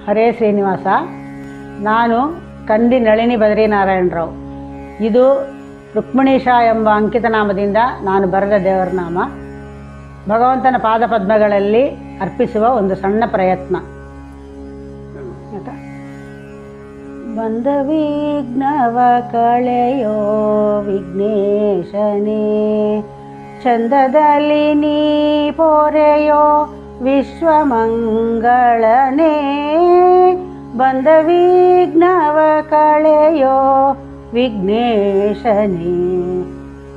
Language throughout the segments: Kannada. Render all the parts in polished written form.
ಹರೇ ಶ್ರೀನಿವಾಸ. ನಾನು ಕಂದಿ ನಳಿನಿ ಬದ್ರಿನಾರಾಯಣರಾವ್. ಇದು ರುಕ್ಮಿಣೀಶ ಎಂಬ ಅಂಕಿತ ನಾಮದಿಂದ ನಾನು ಬರೆದ ದೇವರ ನಾಮ. ಭಗವಂತನ ಪಾದಪದ್ಮಗಳಲ್ಲಿ ಅರ್ಪಿಸುವ ಒಂದು ಸಣ್ಣ ಪ್ರಯತ್ನ. ಬಂದ ವಿಘ್ನವ ಕಳೆಯೋ ವಿಘ್ನೇಶನೇ, ಚಂದದಲ್ಲಿ ನೀ ಪೊರೆಯೋ ವಿಶ್ವಮಂಗಳನೇ. ಬಂದ ವಿಘ್ನವ ಕಳೆಯೋ ವಿಘ್ನೇಶನೇ,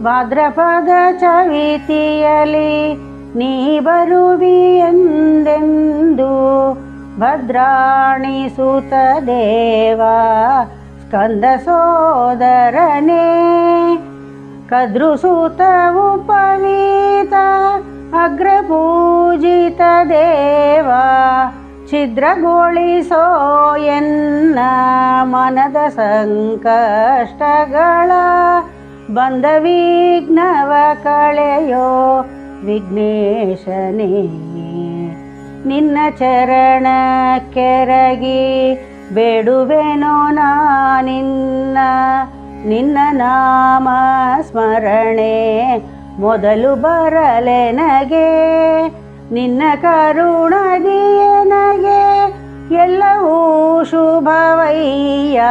ಭಾದ್ರಪದ ಚವಿತಿಯಲಿ ನೀ ಬರುವಿ ಎಂದೆಂದು. ಭದ್ರಾಣಿ ಸುತ ದೇವ ಸ್ಕಂದ ಸೋದರನೇ, ಕದ್ರುಸುತ ಉಪವೀತ ಅಗ್ರಪೂಜಿತ ದೇವ. ಛಿದ್ರಗೊಳಿಸೋ ಎನ್ನ ಮನದ ಸಂಕಷ್ಟಗಳ, ಬಂದ ವಿಘ್ನವ ಕಳೆಯೋ ವಿಘ್ನೇಶನೇ. ನಿನ್ನ ಚರಣ ಕೆರಗಿ ಬೇಡುವೆನೋ ನಾನಿನ್ನ, ನಿನ್ನ ನಾಮ ಸ್ಮರಣೆ ಮೊದಲು ಬರಲೆನಗೆ. ನಿನ್ನ ಕರುಣದಿಯನಗೆ ಎಲ್ಲವೂ ಶುಭವಯ್ಯ,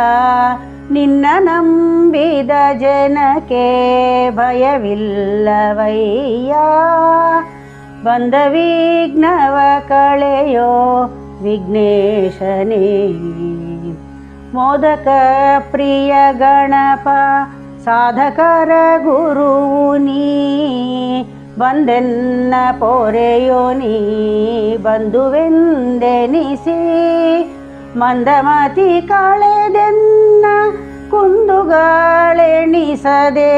ನಿನ್ನ ನಂಬಿದ ಜನಕ್ಕೆ ಭಯವಿಲ್ಲವಯ್ಯ. ಬಂದ ವಿಘ್ನವ ಕಳೆಯೋ ವಿಘ್ನೇಶನೇ, ಮೋದಕ ಪ್ರಿಯ ಗಣಪ ಸಾಧಕರ ಗುರುವು ನೀ. ಬಂದೆನ್ನ ಪೊರೆಯೋ ನೀ ಬಂಧುವೆಂದೆನಿಸಿ, ಮಂದಮತಿ ಕಳೆದೆನ್ನ ಕುಂದುಗಳೆಣಿಸದೆ.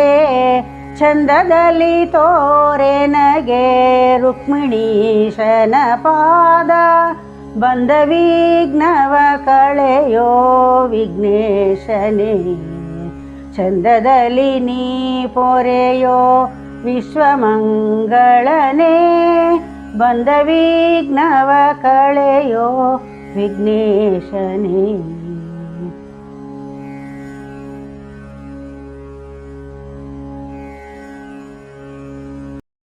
ಚಂದದಲ್ಲಿ ತೋರೆನಗೆ ರುಕ್ಮಿಣೀಶನ ಪಾದ, ಬಂದ ವಿಘ್ನವ ಕಳೆಯೋ ವಿಘ್ನೇಶನೇ. ಚಂದದಲ್ಲಿ ನೀ ಪೊರೆಯೋ ವಿಶ್ವಮಂಗಳನೇ, ಬಂದ ವಿಘ್ನವ ಕಳೆಯೋ ವಿಘ್ನೇಶನೇ.